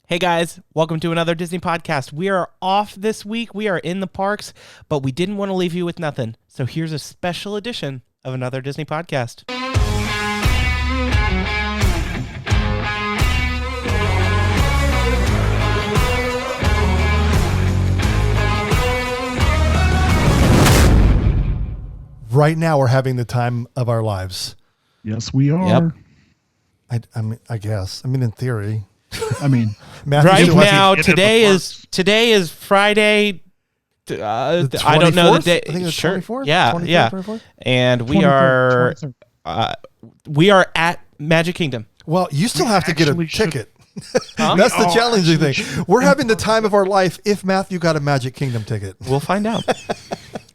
Hey guys, welcome to another Disney podcast. We are off this week. We are in the parks, but we didn't want to leave you with nothing. So here's a special edition of another Disney podcast. Right now, we're having the time of our lives. Yes, we are. Yep. I guess. I mean, in theory. I mean, right now, today is Friday. I don't know the day. I think it's sure. 24th? Yeah, 24th, yeah. 24th? And we are at Magic Kingdom. Well, you still have to get a actually should- ticket. Huh? That's the challenging actually thing. We're having the time of our life if Matthew got a Magic Kingdom ticket. We'll find out.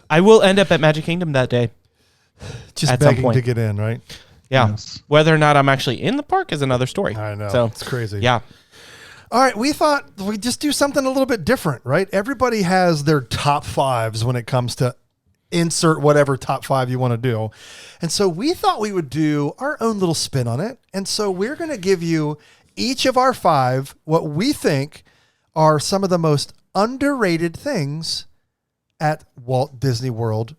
I will end up at Magic Kingdom that day. Just At some begging point. to get in, right? Yeah. Yes. Whether or not I'm actually in the park is another story. I know. So It's crazy. yeah. All right, we thought we'd just do something a little bit different, right? Everybody has their top fives when it comes to insert whatever top five you want to do. And so we thought we would do our own little spin on it. And so we're going to give you each of our five what we think are some of the most underrated things at Walt Disney World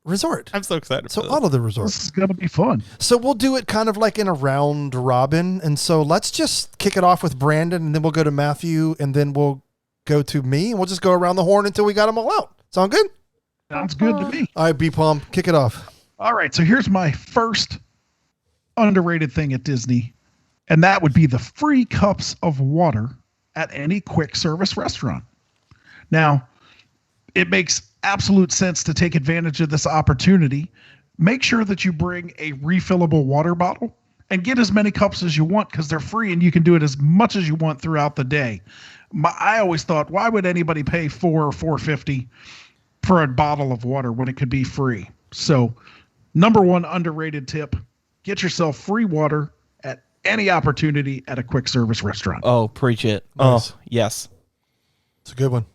Resort. I'm so excited. So for all of the resorts. This is going to be fun. So we'll do it kind of like in a round robin. And so let's just kick it off with Brandon, and then we'll go to Matthew, and then we'll go to me, and we'll just go around the horn until we got them all out. Sound good? Sounds good to me. All right, B-Palm, kick it off. All right, so here's my first underrated thing at Disney, and that would be the free cups of water at any quick service restaurant. Now, it makes absolute sense to take advantage of this opportunity. Make sure that you bring a refillable water bottle and get as many cups as you want because they're free and you can do it as much as you want throughout the day. I always thought, why would anybody pay $4 or $4.50 for a bottle of water when it could be free? So, number one underrated tip, get yourself free water at any opportunity at a quick service restaurant. Oh, preach it. Nice. Oh, yes. It's a good one.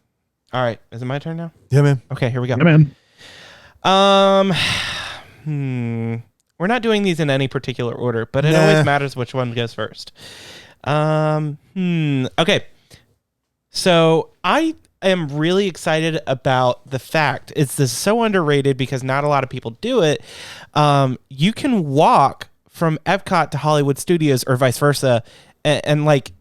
All right. Is it my turn now? Yeah, man. Okay, here we go. Yeah, man. We're not doing these in any particular order, but it Nah. always matters which one goes first. Okay. So I am really excited about the fact this is so underrated because not a lot of people do it. You can walk from Epcot to Hollywood Studios or vice versa, and like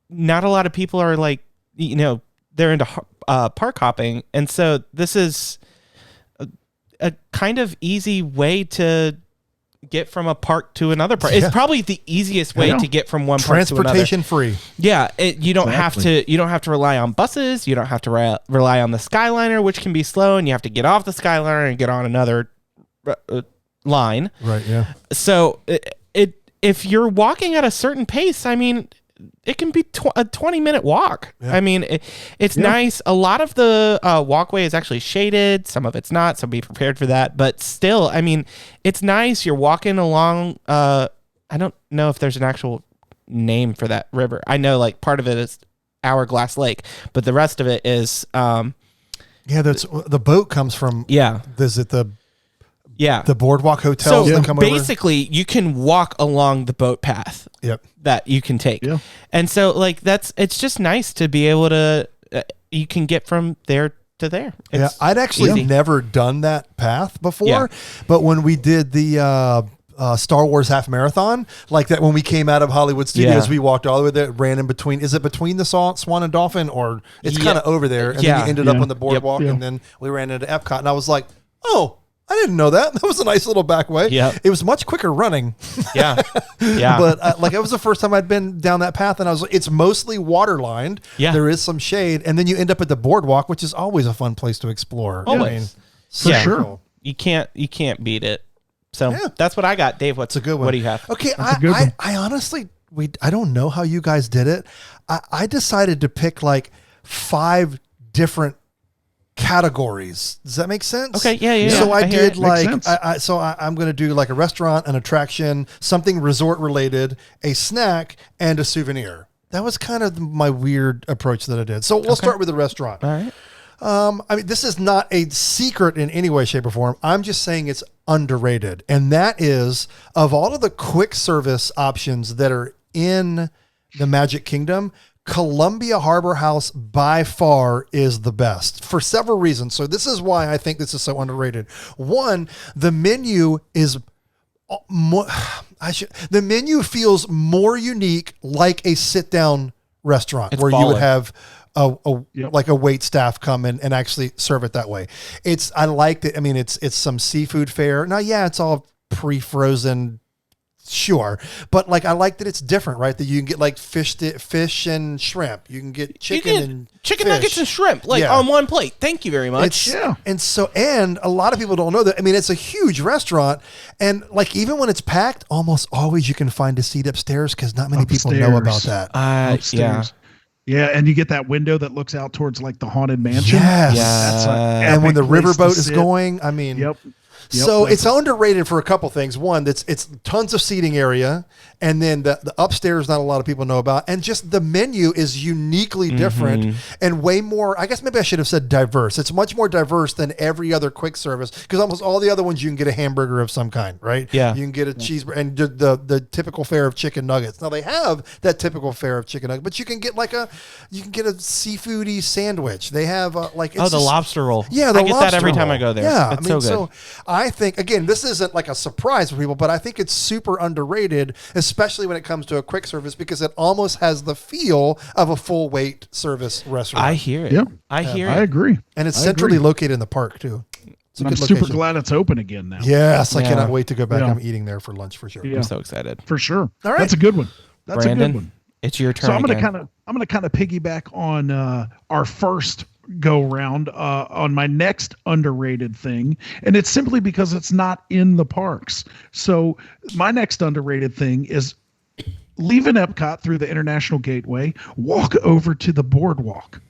not a lot of people are like, they're into park hopping, and so this is a kind of easy way to get from a park to another park. Yeah. It's probably the easiest way to get from one park to another. Transportation free. Yeah, you don't have to rely on buses. You don't have to rely on the Skyliner, which can be slow, and you have to get off the Skyliner and get on another line. Right, yeah. So if you're walking at a certain pace, I mean, it can be a 20-minute walk. Yeah. I mean, it's nice. A lot of the walkway is actually shaded. Some of it's not, so be prepared for that. But still, I mean, it's nice. You're walking along. I don't know if there's an actual name for that river. I know, like, part of it is Hourglass Lake, but the rest of it is... Yeah, that's the boat comes from... Yeah. Is it the Yeah. boardwalk hotels that come over? Basically, you can walk along the boat path. Yep. That you can take. Yeah. And so like it's just nice to be able to you can get from there to there. It's I'd actually easy. never done that path before, Yeah. but when we did the Star Wars half marathon, like that, when we came out of Hollywood Studios, Yeah. we walked all the way there, ran in between. Is it between the Swan and Dolphin, or it's Yeah. kind of over there, and Yeah. then you ended up Yeah. on the boardwalk, Yep. and then we ran into Epcot, and I was like, oh, I didn't know that. That was a nice little back way. Yep. It was much quicker running. Yeah. Yeah. But like, it was the first time I'd been down that path, and I was like, it's mostly water lined. Yeah. There is some shade, and then you end up at the boardwalk, which is always a fun place to explore. Always. So Yeah. sure. cool. you can't beat it. So Yeah. that's what I got. Dave, It's a good one. What do you have? Okay, That's a good one. I honestly, I don't know how you guys did it. I decided to pick like 5 different categories. Does that make sense? Okay, yeah. So I hear did it. like, Makes sense. I'm going to do like a restaurant, an attraction, something resort related, a snack, and a souvenir. That was kind of my weird approach that I did. So we'll start with the restaurant. All right. I mean, this is not a secret in any way, shape, or form. I'm just saying it's underrated. And that is, of all of the quick service options that are in the Magic Kingdom, Columbia Harbor House by far is the best for several reasons. So this is why I think this is so underrated. One, the menu is more, the menu feels more unique, like a sit down restaurant where you would have like a wait staff come in and actually serve it that way. I liked it. I mean, it's some seafood fare. Now, yeah, it's all pre-frozen. Sure. But like, I like that it's different, right? That you can get like fish and shrimp. You can get chicken and chicken fish. nuggets and shrimp on one plate. Thank you very much. And a lot of people don't know that. I mean, it's a huge restaurant, and like, even when it's packed, almost always you can find a seat upstairs because not many people know about that. Yeah, and you get that window that looks out towards like the Haunted Mansion. Yes. And when the riverboat is going, I mean, so it's underrated for a couple things. One, it's tons of seating area, and then the upstairs not a lot of people know about, and just the menu is uniquely different and way more. I guess maybe I should have said diverse. It's much more diverse than every other quick service, because almost all the other ones you can get a hamburger of some kind, right? Yeah, you can get a cheeseburger and the typical fare of chicken nuggets. Now they have that typical fare of chicken nuggets, but you can get a seafoody sandwich. They have the lobster roll. Yeah, I get that every time I go there. Yeah, it's so good. So I think, again, this isn't like a surprise for people, but I think it's super underrated, especially when it comes to a quick service, because it almost has the feel of a full wait service restaurant. I hear it. Yeah. I hear it. I agree. And it's centrally located in the park too. And I'm super glad it's open again now. Yes, I cannot wait to go back. I'm eating there for lunch for sure. I'm so excited. For sure. All right. That's a good one. That's Brandon, a good one. It's your turn. So I'm gonna kind of piggyback on our first go round on my next underrated thing, and it's simply because it's not in the parks. So my next underrated thing is leaving Epcot through the International Gateway, walk over to the boardwalk.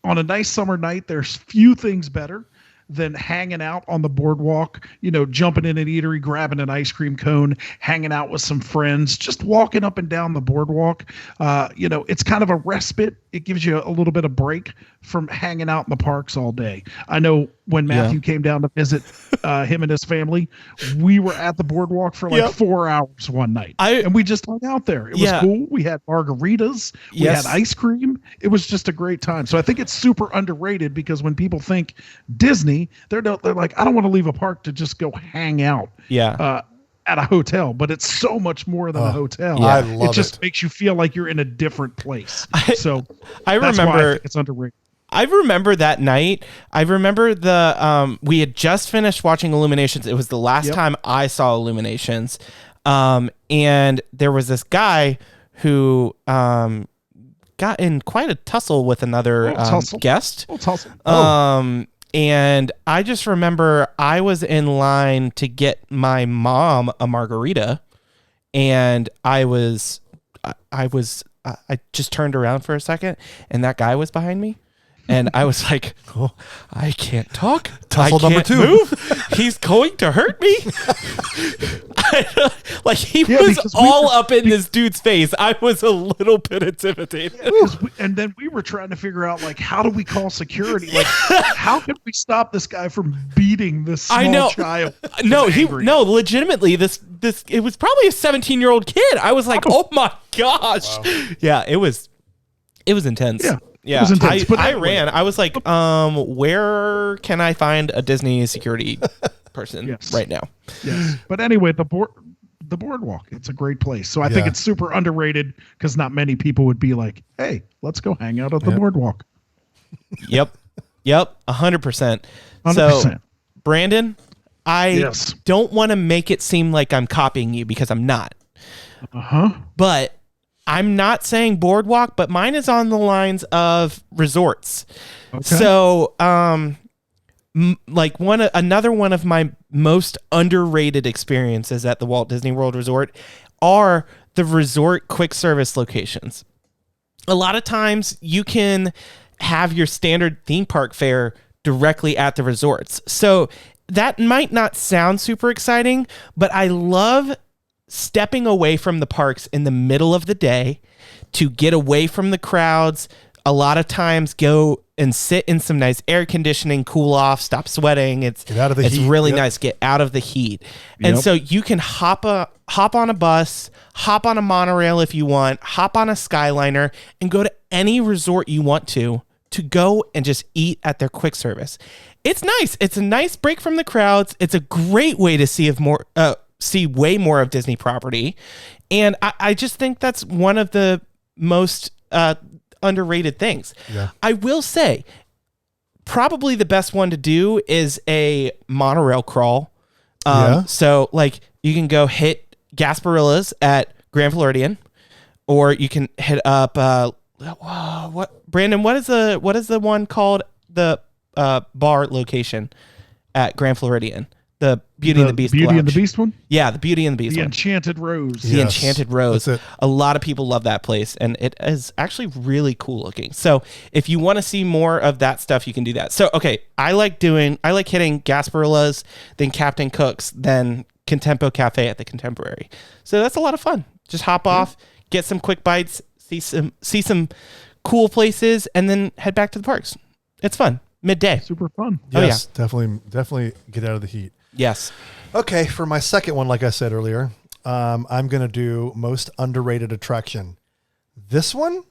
On a nice summer night, there's few things better than hanging out on the boardwalk, jumping in an eatery, grabbing an ice cream cone, hanging out with some friends, just walking up and down the boardwalk. It's kind of a respite. It gives you a little bit of break from hanging out in the parks all day. I know when Matthew came down to visit him and his family, we were at the boardwalk for 4 hours one night. And we just hung out there. It was cool. We had margaritas. We had ice cream. It was just a great time. So I think it's super underrated, because when people think Disney, they're like, I don't want to leave a park to just go hang out. At a hotel, but it's so much more than a hotel. I love it. Just makes you feel like you're in a different place. So I that's remember why I think it's underrated. I remember that night. I remember we had just finished watching Illuminations. It was the last time I saw Illuminations. And there was this guy who got in quite a tussle with another guest. And I just remember I was in line to get my mom a margarita, and I just turned around for a second, and that guy was behind me. And I was like, oh, I can't talk. Tussle I can't move. He's going to hurt me. He was all up in this dude's face. I was a little bit intimidated. And then we were trying to figure out, how do we call security? How can we stop this guy from beating this small child? Legitimately, this it was probably a 17-year-old kid. I was like, oh my gosh. Wow. Yeah, it was intense. Yeah, I ran. I was like, where can I find a Disney security person right now? Yes. But anyway, the boardwalk, it's a great place. So I think it's super underrated, because not many people would be like, hey, let's go hang out at the boardwalk. Yep. 100%. So, Brandon, I don't want to make it seem like I'm copying you, because I'm not. But I'm not saying boardwalk, but mine is on the lines of resorts. Okay. So, another one of my most underrated experiences at the Walt Disney World Resort are the resort quick service locations. A lot of times you can have your standard theme park fare directly at the resorts. So that might not sound super exciting, but I love stepping away from the parks in the middle of the day to get away from the crowds, a lot of times go and sit in some nice air conditioning, cool off, stop sweating. It's Get out of the it's heat. really Yep. nice. Get out of the heat. And Yep. so you can hop on a bus, hop on a monorail if you want, hop on a Skyliner, and go to any resort you want to go and just eat at their quick service. It's nice. It's a nice break from the crowds. It's a great way to see way more of Disney property. And I just think that's one of the most underrated things. Yeah. I will say, probably the best one to do is a monorail crawl. Yeah. So like you can go hit Gasparilla's at Grand Floridian, or you can hit up what Brandon? What is the one called, the bar location at Grand Floridian? The Beauty and the Beast. Beauty and Lounge. the Beast one? Yeah, the Beauty and the Beast The one. Enchanted Rose. The Yes, Enchanted Rose. that's it. A lot of people love that place, and it is actually really cool looking. So if you want to see more of that stuff, you can do that. So, okay, I like hitting Gasparilla's, then Captain Cook's, then Contempo Cafe at the Contemporary. So that's a lot of fun. Just hop off, get some quick bites, see some cool places, and then head back to the parks. It's fun. Midday. Super fun. Yes, definitely get out of the heat. Yes. Okay, for my second one, like I said earlier, I'm going to do most underrated attraction. This one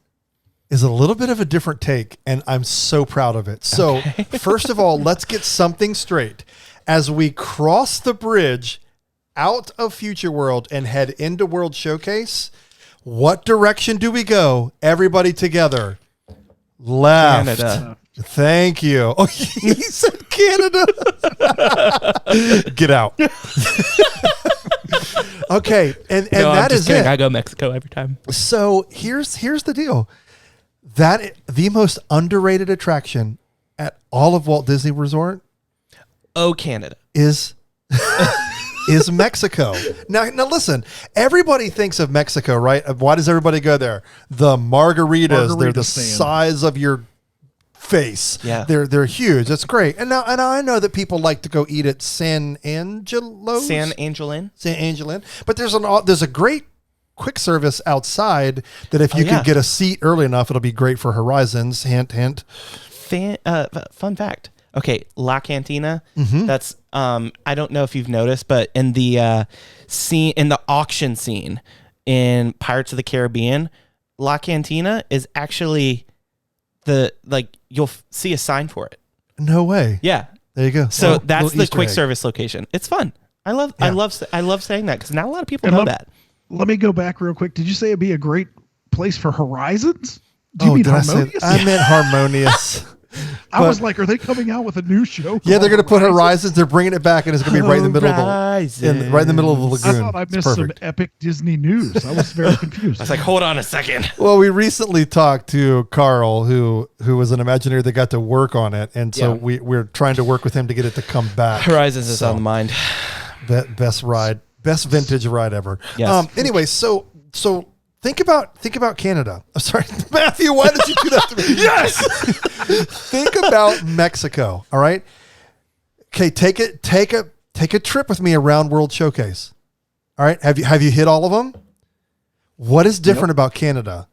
is a little bit of a different take, and I'm so proud of it. So, first of all, let's get something straight. As we cross the bridge out of Future World and head into World Showcase, what direction do we go? Everybody together. Left. Canada. Thank you. Oh, he said Canada. Get out. Okay, and No, I'm that just is kidding. it. I go Mexico every time. So here's the deal. That the most underrated attraction at all of Walt Disney Resort Oh, Canada. is Mexico. Now listen, everybody thinks of Mexico, right? Why does everybody go there? The margaritas, they're Margarita the stand. size of your face. Yeah. They're huge. That's great. And I know that people like to go eat at San Angelo's. San Angel Inn. San Angel Inn. But there's a great quick service outside that if you yeah. can get a seat early enough, it'll be great for Horizons. Hint, hint. Fun fact. Okay, La Cantina. Mm-hmm. That's I don't know if you've noticed, but in the scene, in the auction scene in Pirates of the Caribbean, La Cantina is actually you'll see a sign for it. No way. Yeah. There you go. So Well, that's little the Easter quick egg. service location. It's fun. I love saying that because not a lot of people And know let- that. Let me go back real quick. Did you say it'd be a great place for Horizons? Do you mean did Harmonious? I meant Harmonious. I was like, are they coming out with a new show? Yeah, they're called going to put Horizons. They're bringing it back, and it's going to be right in the middle of the right in the middle of the Horizons. lagoon. I thought I It's missed some perfect. epic Disney news. I was very confused. I was like, hold on a second. Well, we recently talked to Carl, who was an Imagineer that got to work on it, and so Yeah. we're trying to work with him to get it to come back. Horizons is on the mind. Best ride, best vintage ride ever. Yes. Anyway, so think about Canada. I'm sorry, Matthew. Why did you do that to me? Yes. Think about Mexico. All right. Okay. Take a trip with me around World Showcase. All right. Have you hit all of them? What is different about Canada?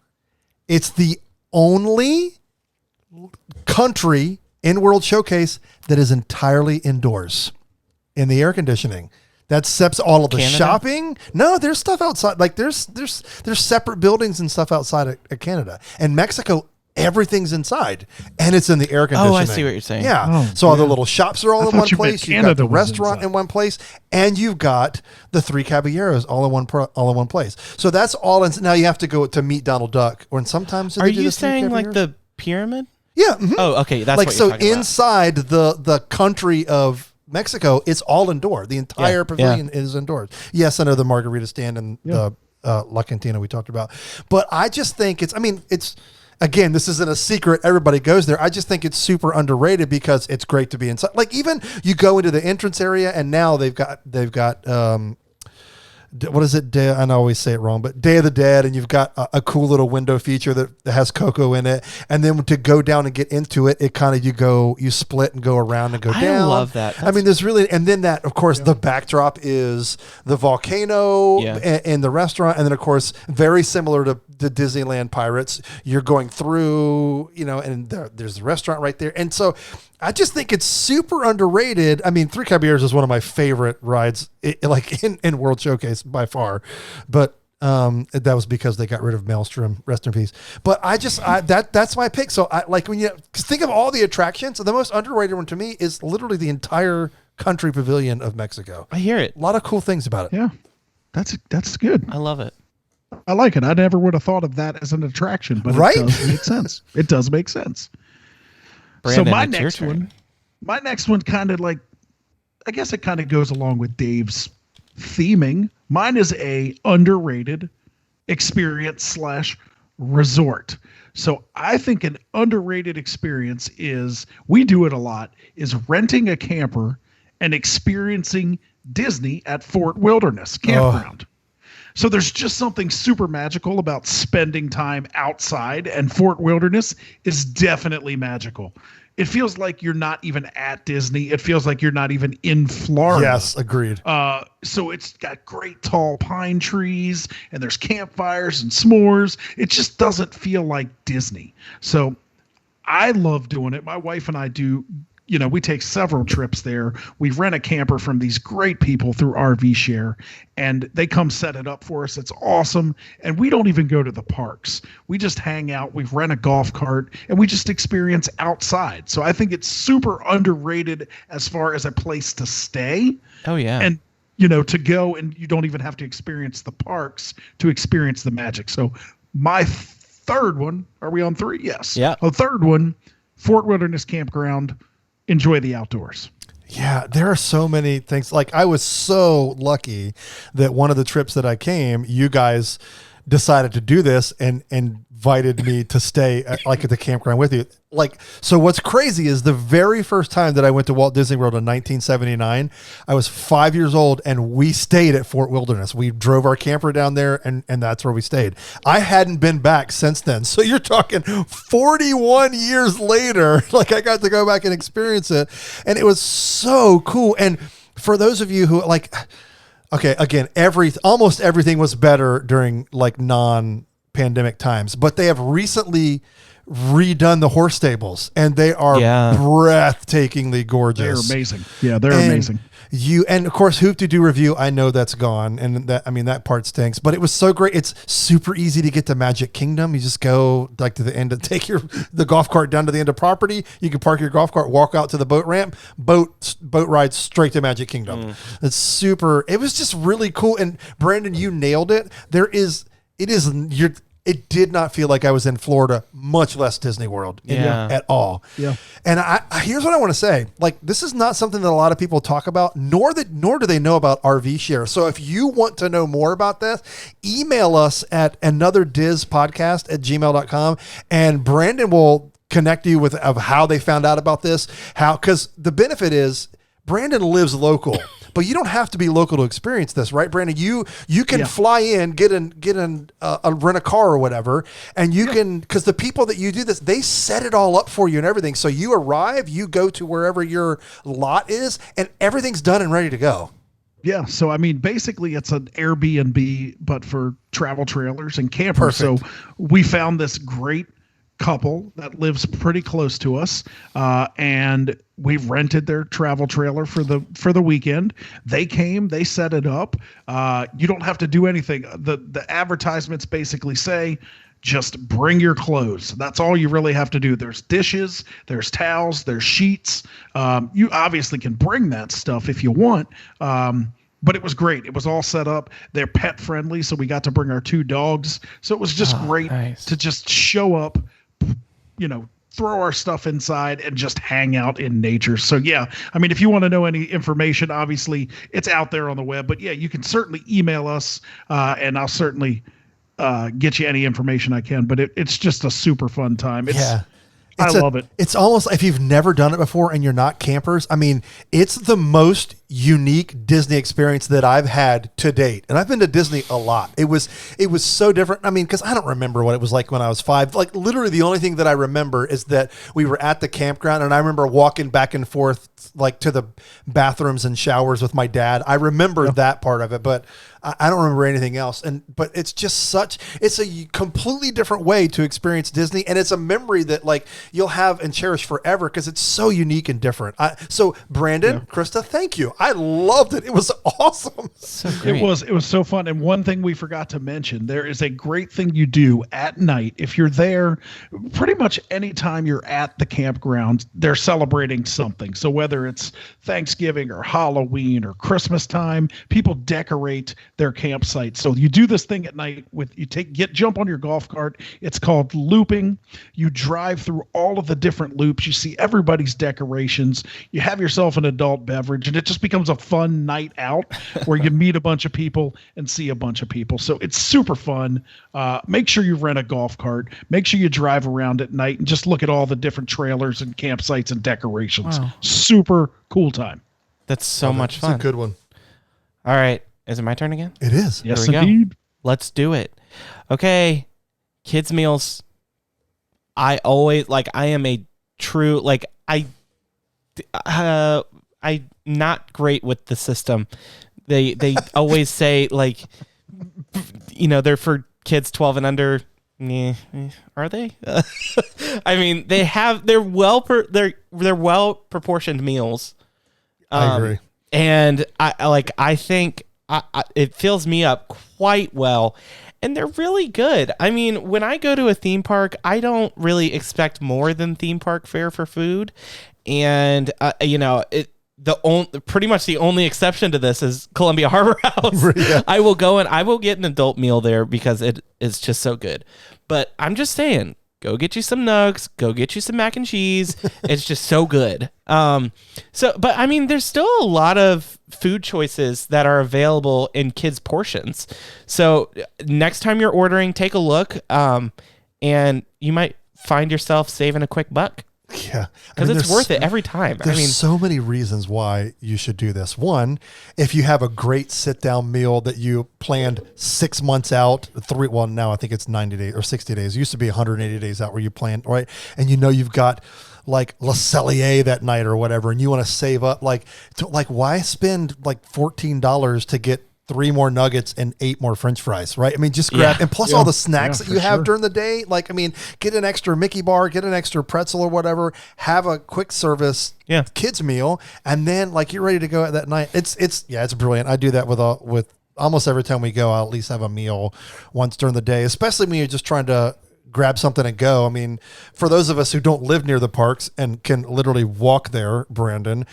It's the only country in World Showcase that is entirely indoors in the air conditioning. That sets all of the Canada? shopping. No, there's stuff outside. Like there's separate buildings and stuff outside of Canada. And Mexico, everything's inside, and it's in the air conditioning. Oh, I see what you're saying. Yeah. Oh, So all the yeah. little shops are all I in thought one you meant place. You've got Canada the was restaurant inside. in one place, and you've got the Three Caballeros all in one place. So that's all. Now you have to go to meet Donald Duck, or sometimes Are you saying like the pyramid? yeah? Mhm. Oh, okay. That's like what you're so talking about. inside the country of Mexico, it's all indoor. The entire Yeah, pavilion is indoors. Yes, I know the margarita stand and the La Cantina we talked about, but I just think it's again, this isn't a secret. Everybody goes there. I just think it's super underrated because it's great to be inside. Like even you go into the entrance area, and now they've got what is it? I always say it wrong, but Day of the Dead, and you've got a cool little window feature that has Coco in it. And then to go down and get into it, it kind of you split and go around and go down. I love that. I mean, there's really, and then that, of course, the backdrop is the volcano and the restaurant, and then of course, very similar to the Disneyland Pirates. You're going through, and there's the restaurant right there, and so I just think it's super underrated. I mean, Three Caballeros is one of my favorite rides, in World Showcase by far, but that was because they got rid of Maelstrom, rest in peace. But that's my pick. So when you think of all the attractions, the most underrated one to me is literally the entire country pavilion of Mexico. I hear it. A lot of cool things about it. Yeah, that's good. I love it. I like it. I never would have thought of that as an attraction, but right? It does make sense. It does make sense. Brandon, so my next one kind of I guess it kind of goes along with Dave's theming. Mine is a underrated experience / resort. So I think an underrated experience we do it a lot, is renting a camper and experiencing Disney at Fort Wilderness Campground. So there's just something super magical about spending time outside, and Fort Wilderness is definitely magical. It feels like you're not even at Disney. It feels like you're not even in Florida. Yes, agreed. So it's got great tall pine trees, and there's campfires and s'mores. It just doesn't feel like Disney. So I love doing it. My wife and I do. We take several trips there. We rent a camper from these great people through RV Share, and they come set it up for us. It's awesome. And we don't even go to the parks. We just hang out. We rent a golf cart, and we just experience outside. So I think it's super underrated as far as a place to stay. Oh, yeah. And, to go, and you don't even have to experience the parks to experience the magic. So my third one, are we on 3? Yes. Yeah. A third one, Fort Wilderness Campground. Enjoy the outdoors. Yeah, there are so many things. I was so lucky that one of the trips that I came, you guys decided to do this and invited me to stay at the campground with you. So what's crazy is the very first time that I went to Walt Disney World in 1979, I was 5 years old, and we stayed at Fort Wilderness. We drove our camper down there, and that's where we stayed. I hadn't been back since then. So you're talking 41 years later, I got to go back and experience it. And it was so cool. And for those of you who okay, again, almost everything was better during non-pandemic times, but they have recently redone the horse stables, and they are breathtakingly gorgeous. They're amazing. Yeah, they're amazing. And of course, Hoop to Do review, I know that's gone, and that part stinks, but it was so great. It's super easy to get to Magic Kingdom. You just go to the end, take the golf cart down to the end of property. You can park your golf cart, walk out to the boat ramp, boat ride straight to Magic Kingdom. It's super. It was just really cool. And Brandon, you nailed it. It did not feel like I was in Florida, much less Disney World at all. Yeah. And here's what I want to say. This is not something that a lot of people talk about, nor do they know about RV Share. So if you want to know more about this, email us at anotherdispodcast@gmail.com, and Brandon will connect you with how they found out about this. Because the benefit is Brandon lives local. But you don't have to be local to experience this, right, Brandon? You can fly in, rent a car or whatever, and you can, because the people that you do this, they set it all up for you and everything. So you arrive, you go to wherever your lot is, and everything's done and ready to go. Yeah, so I mean, basically, it's an Airbnb, but for travel trailers and campers. Perfect. So we found this great couple that lives pretty close to us, and we rented their travel trailer for the weekend. They came, they set it up. You don't have to do anything. The advertisements basically say, just bring your clothes. That's all you really have to do. There's dishes, there's towels, there's sheets. You obviously can bring that stuff if you want. But it was great. It was all set up. They're pet friendly, so we got to bring our 2 dogs. So it was just great to just show up, throw our stuff inside and just hang out in nature. So yeah, I mean, if you want to know any information, obviously it's out there on the web, but yeah, you can certainly email us, and I'll certainly get you any information I can, but it's just a super fun time. I love it. It's almost, if you've never done it before and you're not campers, I mean, it's the most unique Disney experience that I've had to date. And I've been to Disney a lot. It was so different. I mean, because I don't remember what it was like when I was 5. Like, literally the only thing that I remember is that we were at the campground, and I remember walking back and forth like to the bathrooms and showers with my dad. I remember that part of it, but I don't remember anything else. But it's just it's a completely different way to experience Disney. And it's a memory that like you'll have and cherish forever because it's so unique and different. So Brandon, Krista, thank you. I loved it. It was awesome. So great. It was so fun. And one thing we forgot to mention, there is a great thing you do at night. If you're there, pretty much anytime you're at the campground, they're celebrating something. So whether it's Thanksgiving or Halloween or Christmas time, people decorate their campsite. So you do this thing at night jump on your golf cart. It's called looping. You drive through all of the different loops. You see everybody's decorations. You have yourself an adult beverage, and it just becomes a fun night out where you meet a bunch of people and see a bunch of people. So it's super fun. Make sure you rent a golf cart. Make sure you drive around at night and just look at all the different trailers and campsites and decorations. Wow. Super cool time. That's so much fun. It's a good one. All right. Is it my turn again? It is. Yes, we go. indeed. Let's do it. Okay. Kids meals. I always I am a true, I'm not great with the system. They always say they're for kids 12 and under. Are they? I mean, they're well proportioned meals. I agree. And I think it fills me up quite well, and they're really good. I mean, when I go to a theme park, I don't really expect more than theme park fare for food, and pretty much the only exception to this is Columbia Harbor House. Yeah. I will go and I will get an adult meal there because it is just so good. But I'm just saying, go get you some nugs, go get you some mac and cheese. It's just so good. But I mean, there's still a lot of food choices that are available in kids' portions. So next time you're ordering, take a look, and you might find yourself saving a quick buck. Yeah. Because it's worth it every time. There's so many reasons why you should do this. One, if you have a great sit-down meal that you planned 6 months out, now I think it's 90 days or 60 days. It used to be 180 days out where you planned, right? And you've got like Le Cellier that night or whatever, and you want to save up, why spend $14 to get 3 more nuggets and 8 more French fries, right? I mean, just grab, and plus all the snacks that you have during the day. Get an extra Mickey bar, get an extra pretzel or whatever, have a quick service kids meal, and then you're ready to go at that night. It's brilliant. I do that with almost every time we go. I'll at least have a meal once during the day, especially when you're just trying to grab something and go. I mean, for those of us who don't live near the parks and can literally walk there, Brandon,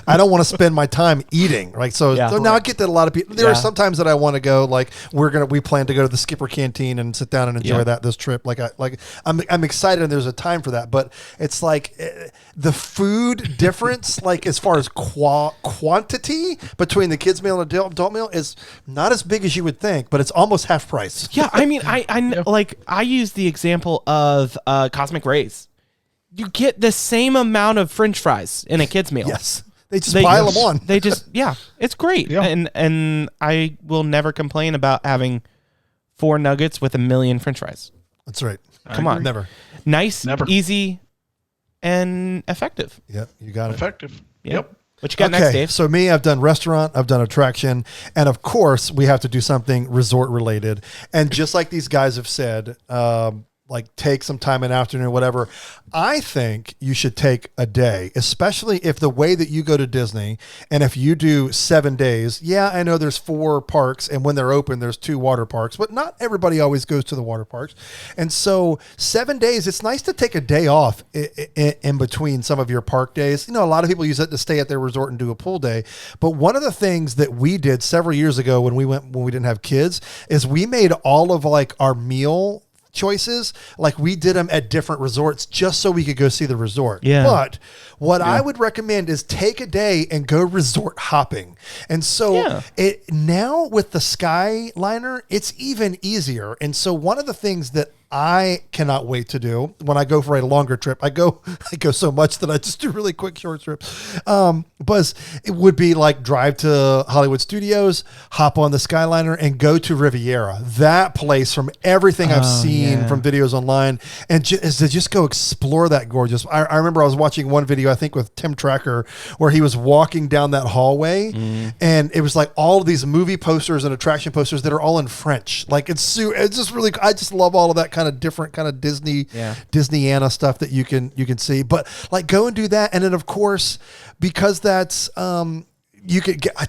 I don't want to spend my time eating. So now I get that a lot of people, there are some times that I want to go, we plan to go to the Skipper Canteen and sit down and enjoy this trip. I'm excited, and there's a time for that, but it's the food difference, as far as quantity between the kids meal and adult meal is not as big as you would think, but it's almost half price. Yeah. I mean, I use the example of Cosmic Rays. You get the same amount of French fries in a kid's meal. Yes. They just pile them on. They just, it's great. Yeah. And I will never complain about having 4 nuggets with 1,000,000 French fries. That's right. Come on. Never. Nice, easy, and effective. Yep. You got it. Effective. Yep. What you got next, Dave? So me, I've done restaurant, I've done attraction, and of course we have to do something resort related. And just like these guys have said, take some time in the afternoon, whatever. I think you should take a day, especially if the way that you go to Disney, and if you do 7 days, I know there's 4 parks, and when they're open, there's 2 water parks, but not everybody always goes to the water parks. And so 7 days, it's nice to take a day off in between some of your park days. A lot of people use it to stay at their resort and do a pool day. But one of the things that we did several years ago when we didn't have kids is we made all of our meal choices, we did them at different resorts just so we could go see the resort. Yeah. But what I would recommend is take a day and go resort hopping. And so now with the Skyliner, it's even easier. And so one of the things that I cannot wait to do when I go for a longer trip. I go so much that I just do really quick short trips. But it would be like drive to Hollywood Studios, hop on the Skyliner, and go to Riviera. That place, from everything I've seen from videos online, and just go explore that gorgeous. I remember I was watching one video, I think with Tim Tracker, where he was walking down that hallway, and it was like all of these movie posters and attraction posters that are all in French. Like it's just really, I just love all of that kind of different kind of Disneyana stuff that you can see. But like go and do that, and then of course, because that's I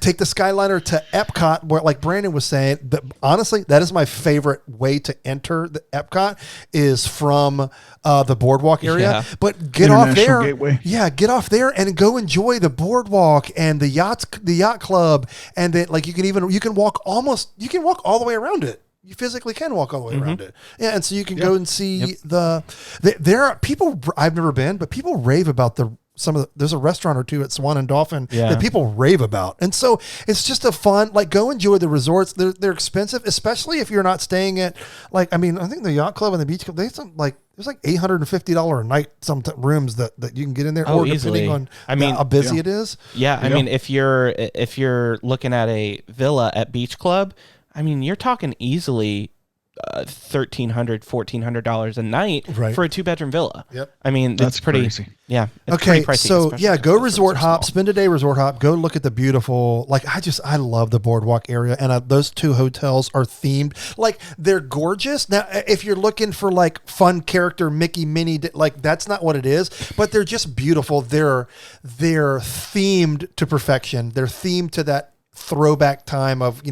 take the Skyliner to Epcot, where like Brandon was saying, that honestly, that is my favorite way to enter the Epcot is from the boardwalk area. Yeah. But get off there. Gateway. Yeah, get off there and go enjoy the boardwalk and the yacht club, and then like you can walk all the way around it. You physically can walk all the way around it. Yeah, and so you can go and see there are people, I've never been, but people rave about there's a restaurant or two at Swan and Dolphin that people rave about. And so it's just a fun, like go enjoy the resorts. They're expensive, especially if you're not staying at I think the yacht club and the beach club, there's like $850 a night, some rooms that you can get in there, or easily. Depending on how busy it is. Yeah. I mean, if you're looking at a villa at Beach Club, I mean, you're talking easily $1,300, $1,400 a night for a 2-bedroom villa. Yep. I mean, that's pretty crazy. Yeah. Okay. Pricey, so go resort hop, spend a day resort hop, go look at the beautiful, I love the boardwalk area. And those 2 hotels are themed. Like they're gorgeous. Now, if you're looking for like fun character, Mickey, Minnie, like that's not what it is, but they're just beautiful. They're themed to perfection. They're themed to that throwback time of,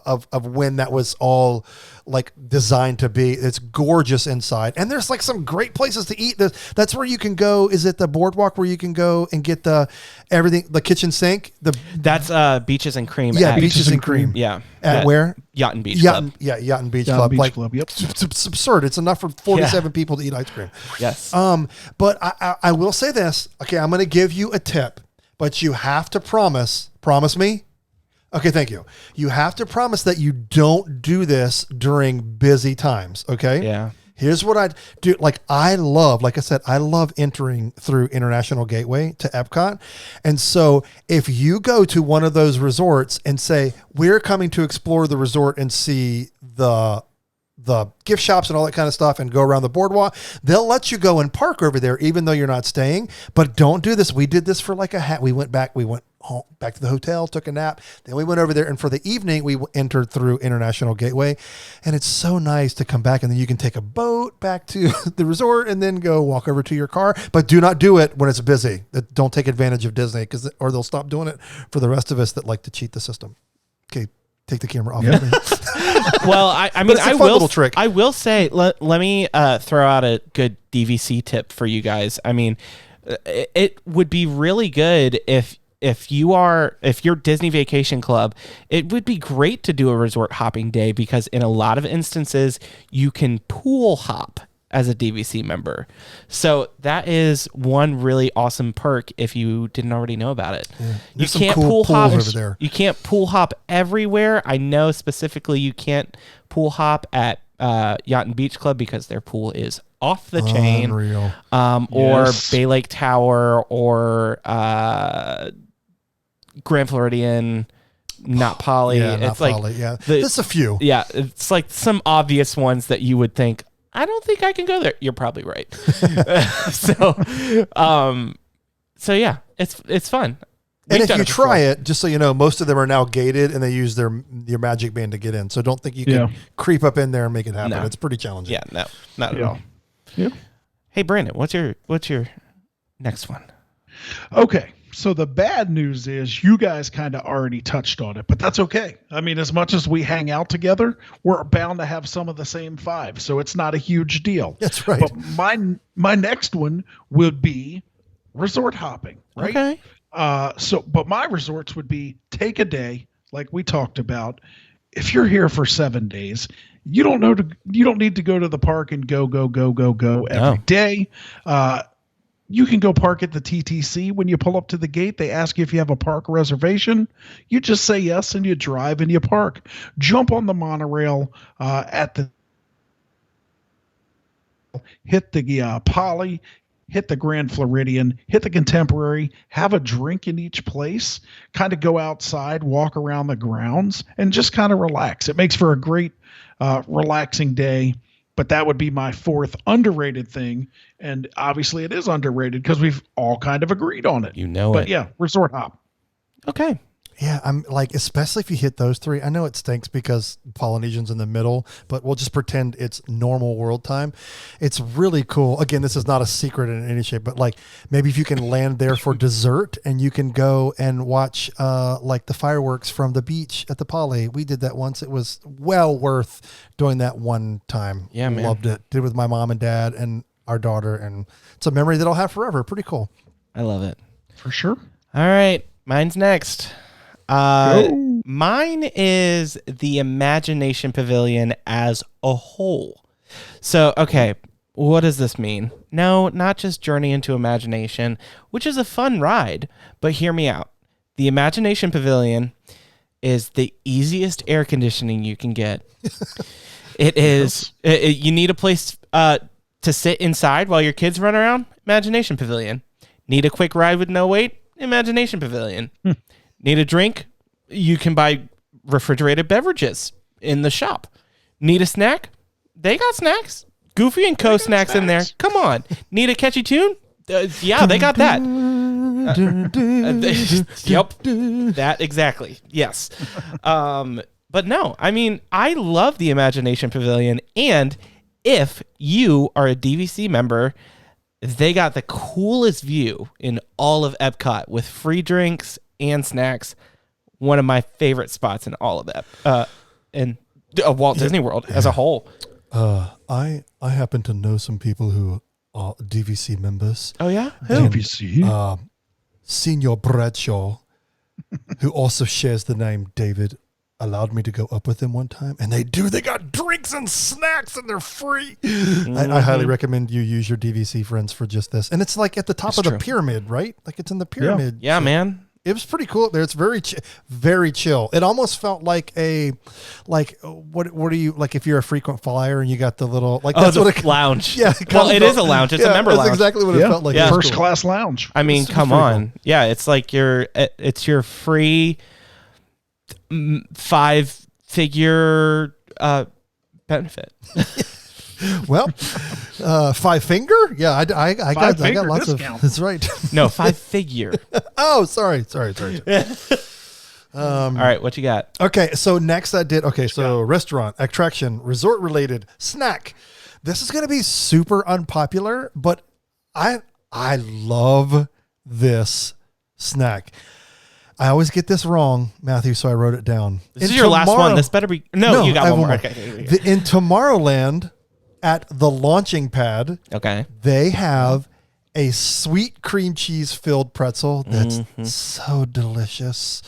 of when that was all like designed to be. It's gorgeous inside, and there's like some great places to eat. That's where you can go. Is it the boardwalk where you can go and get the kitchen sink? That's Beaches and Cream. Yeah, Beaches and Cream. Yeah. At where? Yacht and Beach Club. Yeah, Yacht and Beach Club. Club. Yep. It's absurd. It's enough for 47 people to eat ice cream. Yes. But I will say this. Okay, I'm going to give you a tip, but you have to promise me. Okay, thank you. You have to promise that you don't do this during busy times, okay? Yeah. Here's what I'd do. I love entering through International Gateway to Epcot. And so if you go to one of those resorts and say, we're coming to explore the resort and see the gift shops and all that kind of stuff and go around the boardwalk, they'll let you go and park over there even though you're not staying. But don't do this. We did this for we went back home, back to the hotel, took a nap, then we went over there, and for the evening we entered through International Gateway, and it's so nice to come back, and then you can take a boat back to the resort and then go walk over to your car. But do not do it when it's busy. Don't take advantage of Disney, or they'll stop doing it for the rest of us that like to cheat the system. Okay, take the camera off. Well, I mean, I will say, let me throw out a good DVC tip for you guys. I mean, it would be really good if you're Disney Vacation Club, it would be great to do a resort hopping day, because in a lot of instances you can pool hop as a DVC member. So that is one really awesome perk if you didn't already know about it. Yeah. You can't pool hop over there. You can't pool hop everywhere. I know specifically you can't pool hop at Yacht and Beach Club because their pool is off the chain. Unreal. Or Bay Lake Tower, or Grand Floridian, not Poly. Yeah, it's not Poly. Yeah, there's a few. Yeah, it's like some obvious ones that you would think, I don't think I can go there. You're probably right. So yeah, it's fun. And if you try it, just so you know, most of them are now gated, and they use your magic band to get in. So don't think you can creep up in there and make it happen. No. It's pretty challenging. Yeah, no, not at all. Yeah. Hey, Brandon, what's your next one? Okay. So the bad news is you guys kind of already touched on it, but that's okay. I mean, as much as we hang out together, we're bound to have some of the same 5, so it's not a huge deal. That's right. But my next one would be resort hopping, right? Okay. But my resorts would be take a day, like we talked about. If you're here for 7 days, you don't need to go to the park and go every day. You can go park at the TTC. When you pull up to the gate, they ask you if you have a park reservation. You just say yes, and you drive and you park. Jump on the monorail at the hit the Poly, hit the Grand Floridian, hit the Contemporary, have a drink in each place, kind of go outside, walk around the grounds, and just kind of relax. It makes for a great relaxing day. But that would be my fourth underrated thing. And obviously it is underrated because we've all kind of agreed on it. You know but it. yeah, resort hop. Okay. Yeah, I'm like, especially if you hit those three. I know it stinks because Polynesian's in the middle, but we'll just pretend it's normal world time. It's really cool. Again, this is not a secret in any shape, but like maybe if you can land there for dessert and you can go and watch like the fireworks from the beach at the Poly. We did that once. It was well worth doing that one time. Yeah, man. Loved it. Did it with my mom and dad and our daughter, and it's a memory that I'll have forever. Pretty cool. I love it. For sure. All right. Mine's next. Mine is the Imagination Pavilion as a whole. So, okay, what does this mean? No, not just Journey into Imagination, which is a fun ride, but hear me out. The Imagination Pavilion is the easiest air conditioning you can get. It is. You need a place to sit inside while your kids run around? Imagination Pavilion. Need a quick ride with no wait? Imagination Pavilion. Need a drink? You can buy refrigerated beverages in the shop. Need a snack? They got snacks. Goofy and Co. snacks in there. Come on. Need a catchy tune? Yeah, they got that. Yep. That exactly. Yes. But no, I mean, I love the Imagination Pavilion. And if you are a DVC member, they got the coolest view in all of Epcot with free drinks and snacks. One of my favorite spots in all of that, in Walt Disney World as a whole. I happen to know some people who are DVC members. Oh yeah, who? DVC. Senior Bradshaw, who also shares the name David, allowed me to go up with them one time, and they got drinks and snacks and they're free. I highly recommend you use your DVC friends for just this. And it's like at the top of the pyramid, right? Like it's in the pyramid. Yeah, so man. It was pretty cool up there. It's very chill. It almost felt like what are you, like if you're a frequent flyer and you got the little, like that's what it lounge. Yeah. Well, it is a lounge. It's a member lounge. That's exactly what it felt like. Yeah. First class lounge. I mean, come on. Yeah. It's like it's your free 5-figure benefit. Well, 5 finger? Yeah, I got lots discount. of. That's right. No, 5-figure. Oh, sorry. All right, what you got? Okay, so next I did. Okay, so restaurant, attraction, resort related, snack. This is going to be super unpopular, but I love this snack. I always get this wrong, Matthew, so I wrote it down. This is your last one. This better be. No, you got one more. Okay. In Tomorrowland, at the launching pad, Okay. they have a sweet cream cheese filled pretzel that's so delicious.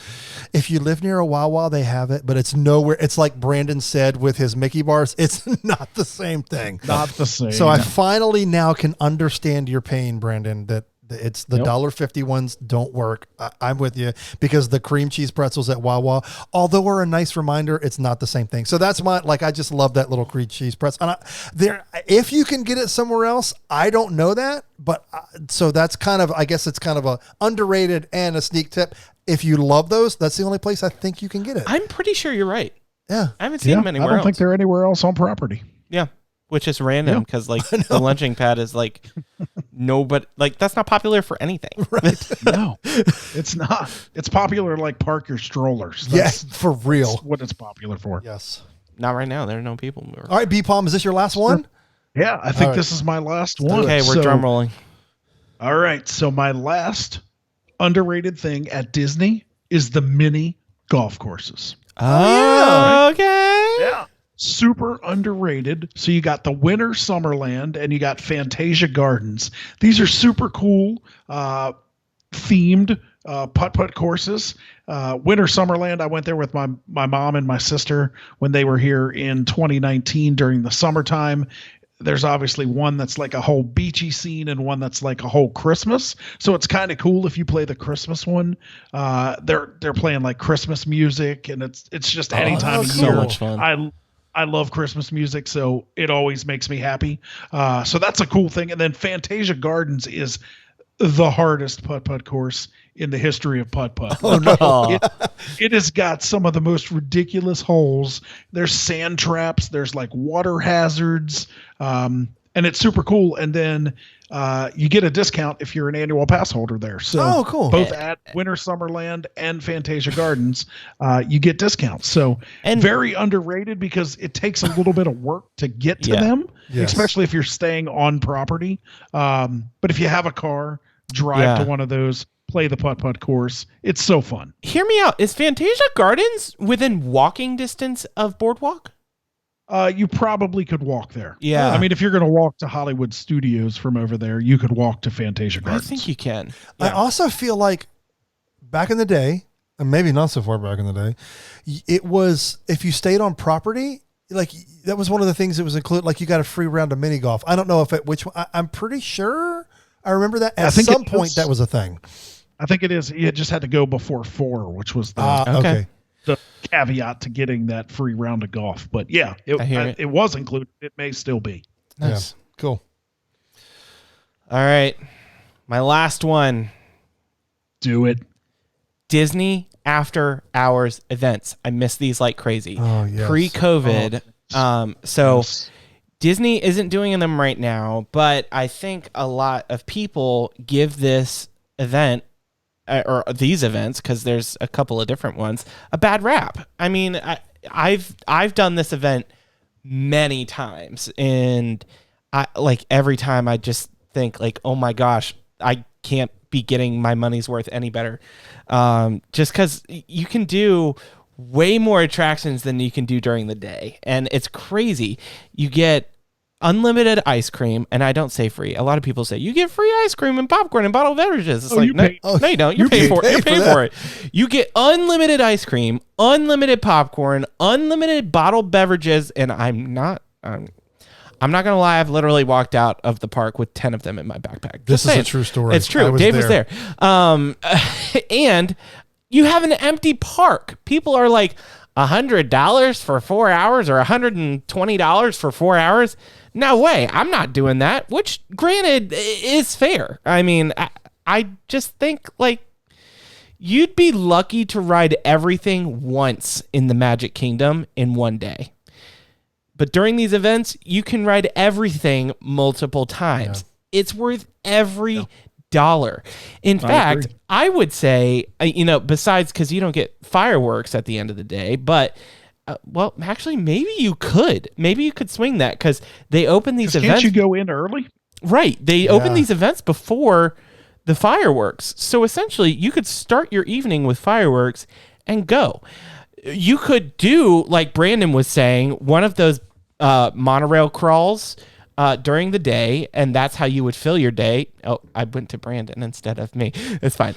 If you live near a Wawa, they have it, but it's nowhere. It's like Brandon said with his Mickey bars. It's not the same thing. Not the same. So I finally now can understand your pain, Brandon, that it's the $1.50 ones don't work. I'm with you, because the cream cheese pretzels at Wawa, although are a nice reminder, it's not the same thing. So that's I just love that little cream cheese pretzel. And if you can get it somewhere else, I don't know that, but so that's kind of, I guess it's kind of a underrated and a sneak tip. If you love those, that's the only place I think you can get it. I'm pretty sure you're right. Yeah. I haven't seen them anywhere else. I don't think they're anywhere else on property. Yeah. Which is random because the launching pad is like nobody, like that's not popular for anything. Right. No, it's not. It's popular like park your strollers. Yes, for real. That's what it's popular for. Yes. Not right now. There are no people. All right, B-Palm, is this your last one? Yeah, I think this is my last one. Okay, we're drum rolling. All right, so my last underrated thing at Disney is the mini golf courses. Oh, okay. Yeah. Super underrated. So you got the Winter Summerland and you got Fantasia Gardens. These are super cool, themed putt-putt courses. Winter Summerland, I went there with my mom and my sister when they were here in 2019 during the summertime. There's obviously one that's like a whole beachy scene and one that's like a whole Christmas. So it's kind of cool if you play the Christmas one. They're playing like Christmas music, and it's just any time of so year. much fun. I love Christmas music, so it always makes me happy. So that's a cool thing. And then Fantasia Gardens is the hardest putt-putt course in the history of putt-putt. Oh, no. It has got some of the most ridiculous holes. There's sand traps. There's like water hazards. And it's super cool. And then you get a discount if you're an annual pass holder there. So cool. Both at Winter Summerland and Fantasia Gardens, you get discounts. So very underrated because it takes a little bit of work to get to them, especially if you're staying on property. But if you have a car, drive to one of those, play the putt-putt course. It's so fun. Hear me out. Is Fantasia Gardens within walking distance of Boardwalk? You probably could walk there. Yeah. I mean, if you're going to walk to Hollywood Studios from over there, you could walk to Fantasia Gardens. I think you can. I also feel like back in the day, and maybe not so far back in the day, it was, if you stayed on property, like that was one of the things that was included. Like you got a free round of mini golf. I don't know if it, which one, I'm pretty sure I remember that at some point that was a thing. I think it is. You just had to go before 4, which was the okay. The caveat to getting that free round of golf. But yeah, it was included. It may still be. Nice. Yeah, cool. All right. My last one. Do it. Disney after hours events. I miss these like crazy. Oh, yes. Pre-COVID. Disney isn't doing them right now, but I think a lot of people give this event or these events, because there's a couple of different ones, a bad rap. I mean, I've done this event many times, and I like every time I just think like, oh my gosh, I can't be getting my money's worth any better. Just because you can do way more attractions than you can do during the day, and it's crazy. You get unlimited ice cream, and I don't say free. A lot of people say you get free ice cream and popcorn and bottled beverages. It's no, you don't. You're paying for it. You're paying for it. You get unlimited ice cream, unlimited popcorn, unlimited bottled beverages, and I'm not gonna lie. I've literally walked out of the park with 10 of them in my backpack. This is a true story. It's true. Dave was there. And you have an empty park. People are like $100 for 4 hours or $120 for 4 hours. No way. I'm not doing that, which granted is fair. I mean, I just think like you'd be lucky to ride everything once in the Magic Kingdom in one day. But during these events, you can ride everything multiple times. Yeah. It's worth every dollar. In fact, I would say, besides because you don't get fireworks at the end of the day, but well, actually, maybe you could swing that because they open these events. Can't you go in early? Right. They open these events before the fireworks. So essentially, you could start your evening with fireworks and go. You could do, like Brandon was saying, one of those monorail crawls during the day, and that's how you would fill your day. Oh, I went to Brandon instead of me. It's fine.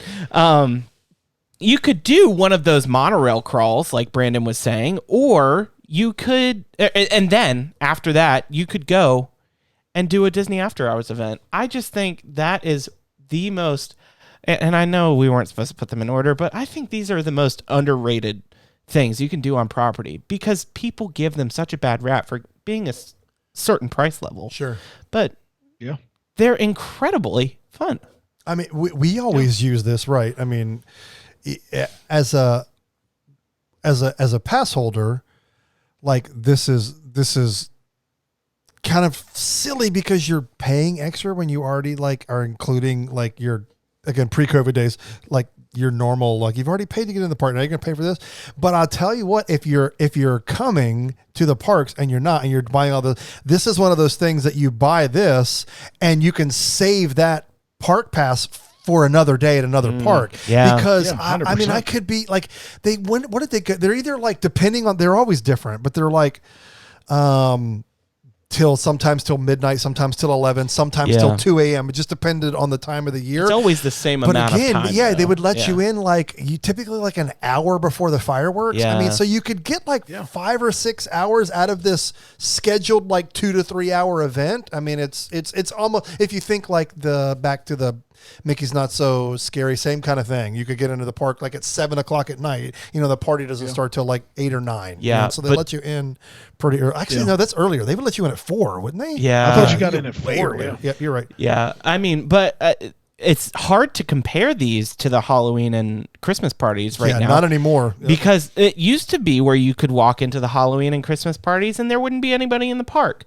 You could do one of those monorail crawls, like Brandon was saying, or you could, and then after that, you could go and do a Disney After Hours event. I just think that is the most, and I know we weren't supposed to put them in order, but I think these are the most underrated things you can do on property because people give them such a bad rap for being a certain price level. Sure. But they're incredibly fun. I mean, we always use this, right? I mean, as a pass holder, like this is kind of silly because you're paying extra when you already like are including like your, again, pre-COVID days, like your normal, like you've already paid to get in the park. Now you're going to pay for this. But I'll tell you what, if you're coming to the parks and you're not, and you're buying all this is one of those things that you buy this and you can save that park pass for another day at another park. Yeah. Because I mean, I could be like, what did they get? They're either like, depending on, they're always different, but they're like, sometimes till midnight, sometimes till 11, sometimes till 2 a.m. It just depended on the time of the year. It's always the same amount of time. Yeah, they would let you in like you typically like an hour before the fireworks. Yeah. I mean, so you could get like 5 or 6 hours out of this scheduled like 2 to 3 hour event. I mean, it's almost, if you think like back to the Mickey's Not So Scary, same kind of thing. You could get into the park like at 7:00 at night. The party doesn't start till like 8 or 9. Yeah, so they let you in pretty early. Actually, no, that's earlier. They would let you in at 4, wouldn't they? Yeah. I thought you got in at 4. Yeah. Yep, you're right. Yeah, I mean, but it's hard to compare these to the Halloween and Christmas parties right now. Not anymore. Yep. Because it used to be where you could walk into the Halloween and Christmas parties and there wouldn't be anybody in the park.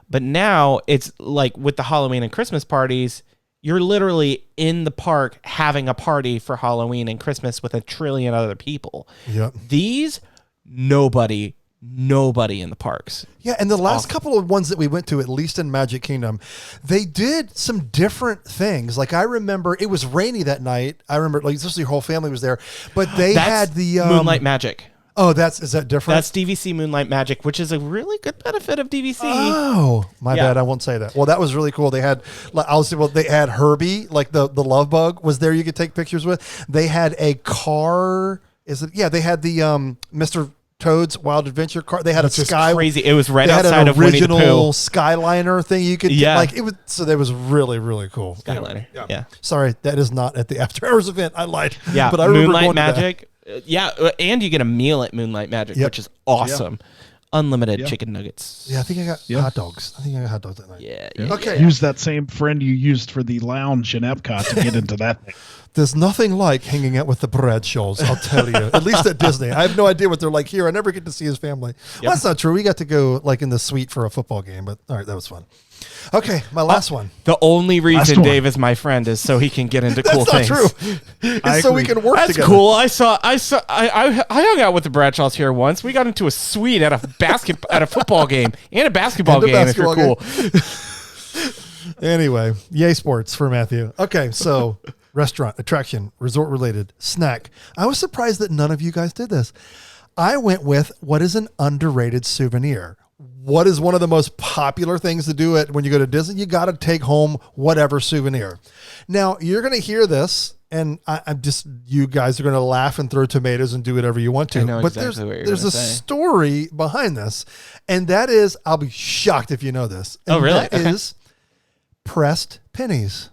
But now it's like with the Halloween and Christmas parties, you're literally in the park having a party for Halloween and Christmas with a trillion other people. Yep. These, nobody in the parks. Yeah, and the last couple of ones that we went to, at least in Magic Kingdom, they did some different things. Like I remember it was rainy that night. I remember like just your whole family was there, but they had the Moonlight Magic. Oh, is that different? That's DVC Moonlight Magic, which is a really good benefit of DVC. Oh, my bad. I won't say that. Well, that was really cool. They had, they had Herbie, like the love bug was there. You could take pictures with. They had a car. They had the Mr. Toad's Wild Adventure car. They had a sky. Crazy. It was right they outside had an of Winnie the Pooh. original Skyliner thing you could Yeah. it was so that was really, really cool. Skyliner. Anyway, Yeah. Sorry, that is not at the after hours event. I lied. Yeah. But I remember Moonlight going to that. Magic. And you get a meal at Moonlight Magic, which is awesome. Unlimited chicken nuggets. Yeah, I think I got hot dogs. I think I got hot dogs that night. Yeah. Okay. Use that same friend you used for the lounge in Epcot to get into that thing. There's nothing like hanging out with the Bradshaws, I'll tell you. At least at Disney. I have no idea what they're like here. I never get to see his family. Well, that's not true. We got to go like in the suite for a football game, but all right, that was fun. Okay, my last one. The only reason Dave is my friend is so he can get into cool That's not things. true. It's so we can work That's together. cool. I hung out with the Bradshaws here once. We got into a suite at a football game and a basketball game. If you're cool. Anyway, yay sports for Matthew. Okay, so restaurant, attraction, resort related, snack. I was surprised that none of you guys did this. I went with what is an underrated souvenir. What is one of the most popular things to do when you go to Disney? You got to take home whatever souvenir. Now, you're going to hear this, and you guys are going to laugh and throw tomatoes and do whatever you want to. I know but exactly what you're there's a say. story behind this, and that is, I'll be shocked if you know this. And Oh, really? That is pressed pennies.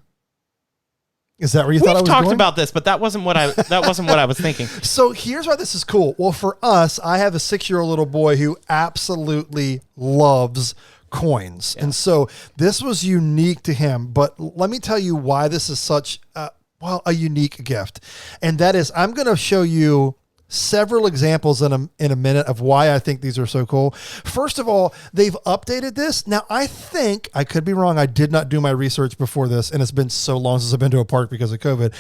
Is that where you thought I was talked going? about this, but that wasn't what I was thinking. So here's why this is cool. Well, for us, I have a 6-year-old little boy who absolutely loves coins. Yeah. And so this was unique to him. But let me tell you why this is such a unique gift. And that is, I'm going to show you several examples in a minute of why I think these are so cool. First of all, they've updated this. Now, I think, I could be wrong, I did not do my research before this, and it's been so long since I've been to a park because of COVID.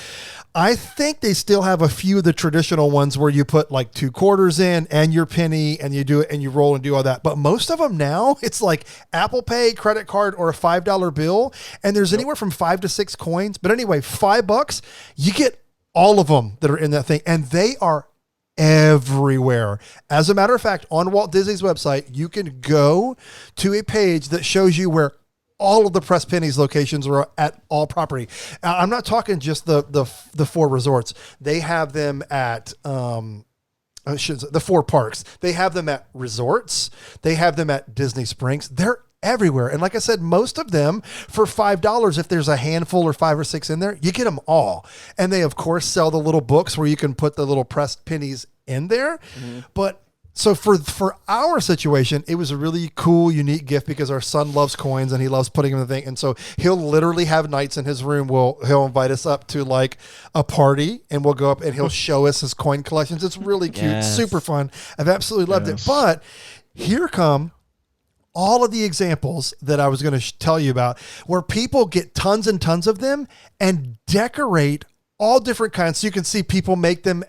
I think they still have a few of the traditional ones where you put like 2 quarters in and your penny and you do it and you roll and do all that. But most of them now, it's like Apple Pay, credit card, or a $5 bill. And there's anywhere from 5 to 6 coins. But anyway, $5, you get all of them that are in that thing. And they are everywhere. As a matter of fact, on Walt Disney's website, you can go to a page that shows you where all of the pressed pennies locations are at all property. I'm not talking just the 4 resorts. They have them at the 4 parks. They have them at resorts. They have them at Disney Springs. They're everywhere. And like I said, most of them for $5, if there's a handful or 5 or 6 in there, you get them all. And they of course sell the little books where you can put the little pressed pennies in there. Mm-hmm. But so for our situation, it was a really cool, unique gift because our son loves coins and he loves putting them in the thing. And so he'll literally have nights in his room. He'll invite us up to like a party and we'll go up and he'll show us his coin collections. It's really cute, super fun. I've absolutely loved it. But here come all of the examples that I was going to tell you about where people get tons and tons of them and decorate all different kinds. So you can see people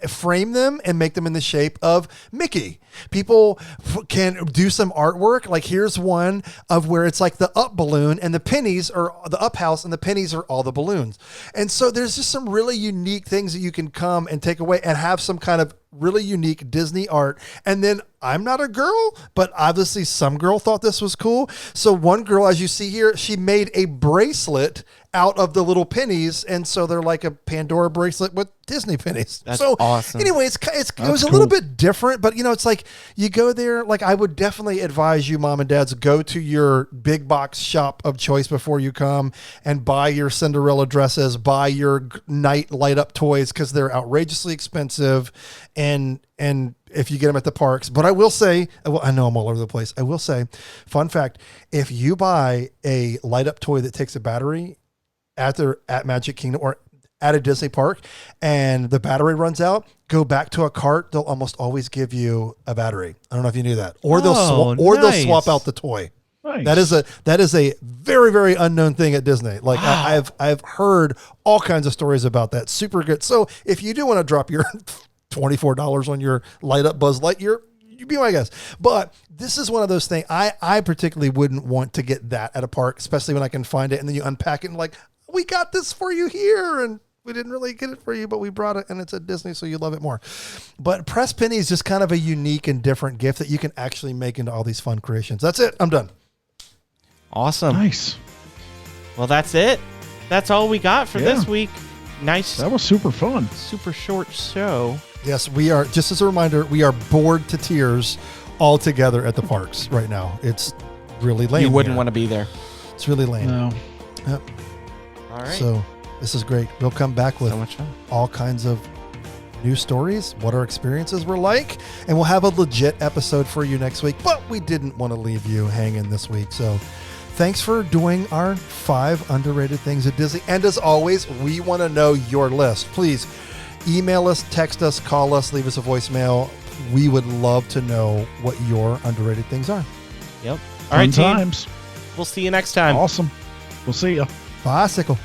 frame them and make them in the shape of Mickey. People can do some artwork. Like here's one of where it's like the up balloon and the pennies are the up house and the pennies are all the balloons. And so there's just some really unique things that you can come and take away and have some kind of really unique Disney art. And then I'm not a girl, but obviously some girl thought this was cool. So one girl, as you see here, she made a bracelet out of the little pennies, and so they're like a Pandora bracelet with Disney pennies. That's so awesome. Anyway, it was a little bit different, but it's like you go there. Like I would definitely advise you, mom and dads, go to your big box shop of choice before you come and buy your Cinderella dresses, buy your night light up toys, because they're outrageously expensive, and if you get them at the parks. But I will say, I know I'm all over the place. I will say, fun fact, if you buy a light up toy that takes a battery at Magic Kingdom or at a Disney park and the battery runs out, go back to a cart. They'll almost always give you a battery. I don't know if you knew that. Or they'll swap out the toy. Nice. That is a very, very unknown thing at Disney. Like wow. I've heard all kinds of stories about that. Super good. So if you do want to drop your $24 on your light up Buzz Lightyear, you be my guest. But this is one of those things I particularly wouldn't want to get that at a park, especially when I can find it and then you unpack it and like, we got this for you here, and we didn't really get it for you, but we brought it, and it's at Disney, so you love it more. But Press Penny is just kind of a unique and different gift that you can actually make into all these fun creations. That's it. I'm done. Awesome. Nice. Well, that's it. That's all we got for this week. Nice. That was super fun. Super short show. Yes, we are. Just as a reminder, we are bored to tears all together at the parks right now. It's really lame. You wouldn't want to be there. It's really lame. No. Yep. All right. So this is great. We'll come back with So much fun. all kinds of new stories, what our experiences were like, and we'll have a legit episode for you next week. But we didn't want to leave you hanging this week. So thanks for doing our 5 underrated things at Disney. And as always, we want to know your list. Please email us, text us, call us, leave us a voicemail. We would love to know what your underrated things are. Yep. All right, Fun times. We'll see you next time. Awesome. We'll see you. Bicycle.